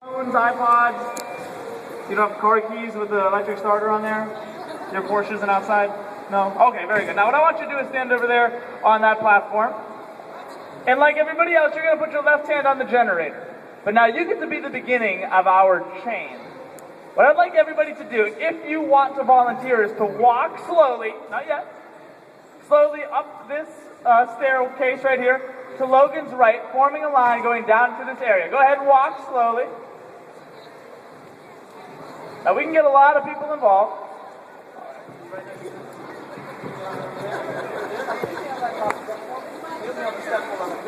Phones, iPods. You don't have car keys with the electric starter on there? Your Porsche isn't outside? No? Okay, very good. Now what I want you to do is stand over there on that platform. And like everybody else, you're going to put your left hand on the generator. But now you get to be the beginning of our chain. What I'd like everybody to do, if you want to volunteer, is to walk slowly, not yet, slowly up this staircase right here to Logan's right, forming a line going down to this area. Go ahead and walk slowly. Now we can get a lot of people involved.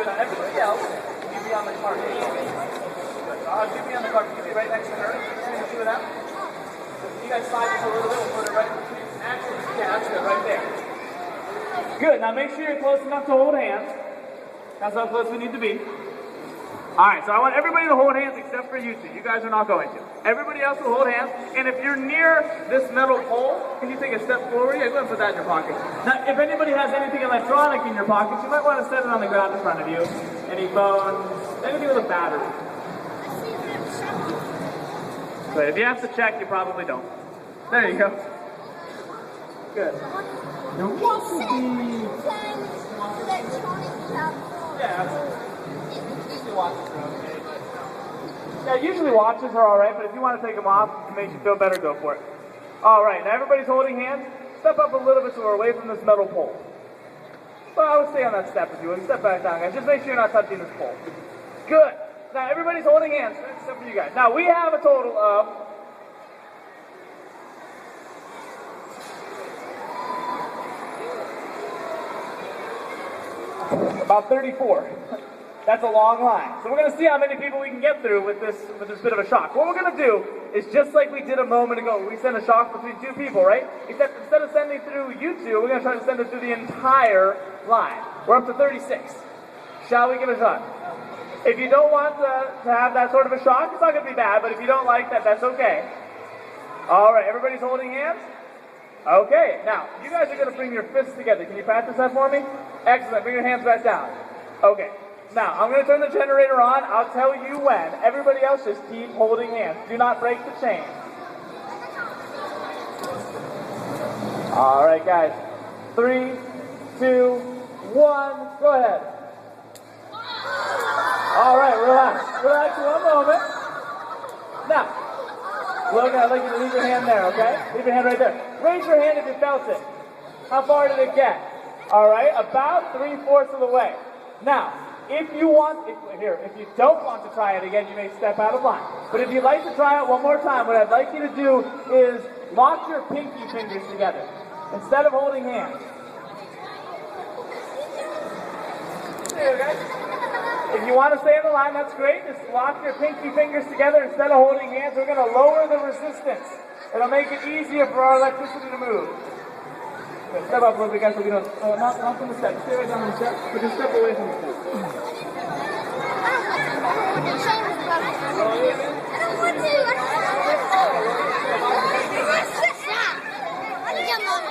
Everybody else, you be on the cart. You be on the cart. You be right next to her. Between the two of them. You guys slide this a little bit. We'll put it right between. Actually, yeah, that's good. Right there. Good. Now make sure you're close enough to hold hands. That's how close we need to be. All right, so I want everybody to hold hands except for you two. You guys are not going to. Everybody else will hold hands. And if you're near this metal pole, can you take a step forward? Yeah, go ahead and put that in your pocket. Now, if anybody has anything electronic in your pockets, you might want to set it on the ground in front of you. Any phones, anything with a battery. But if you have to check, you probably don't. There you go. Good. Now, what would be... Yeah. Yeah, usually watches are alright, but if you want to take them off, it makes you feel better, go for it. Alright, now everybody's holding hands. Step up a little bit so we're away from this metal pole. Well, I would stay on that step if you would. Step back down, guys. Just make sure you're not touching this pole. Good. Now everybody's holding hands, except for you guys. Now we have a total of... about 34. That's a long line. So we're going to see how many people we can get through with this bit of a shock. What we're going to do is just like we did a moment ago. We sent a shock between two people, right? Except instead of sending through you two, we're going to try to send it through the entire line. We're up to 36. Shall we give it a shot? If you don't want to have that sort of a shock, it's not going to be bad, but if you don't like that, that's okay. All right, everybody's holding hands? Okay, now, you guys are going to bring your fists together. Can you practice that for me? Excellent. Bring your hands back down. Okay. Now, I'm going to turn the generator on. I'll tell you when. Everybody else just keep holding hands. Do not break the chain. All right, guys. 3, 2, 1. Go ahead. All right, relax. Relax for one moment. Now, Logan, I'd like you to leave your hand there, okay? Leave your hand right there. Raise your hand if you felt it. How far did it get? All right, about 3/4 of the way. Now, if you don't want to try it again, you may step out of line. But if you'd like to try it one more time, what I'd like you to do is lock your pinky fingers together instead of holding hands. There you go. If you want to stay in the line, that's great. Just lock your pinky fingers together instead of holding hands. We're going to lower the resistance. It'll make it easier for our electricity to move. Okay, step up a little bit, guys, so we don't, not from the step. Stay right down on the step, but just step away from the step.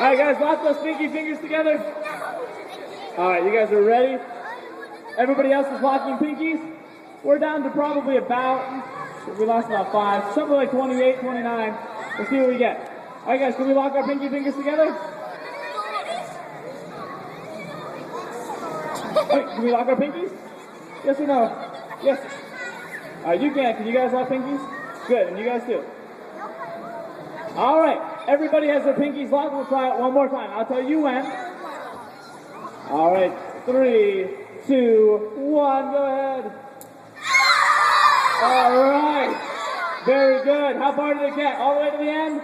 Alright guys, lock those pinky fingers together. Alright, you guys are ready? Everybody else is locking pinkies? We're down to probably about, we lost about 5, something like 28, 29. Let's see what we get. Alright guys, can we lock our pinky fingers together? Wait, can we lock our pinkies? Yes or no? Yes. Alright, you can. Can you guys lock pinkies? Good, and you guys too. Alright, everybody has their pinkies locked. We'll try it one more time. I'll tell you when. Alright, 3, 2, 1, go ahead. Alright, very good. How far did it get? All the way to the end?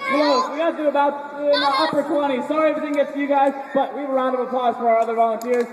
Close. We got to about in the upper 20s. Sorry if it didn't get to you guys, but we have a round of applause for our other volunteers.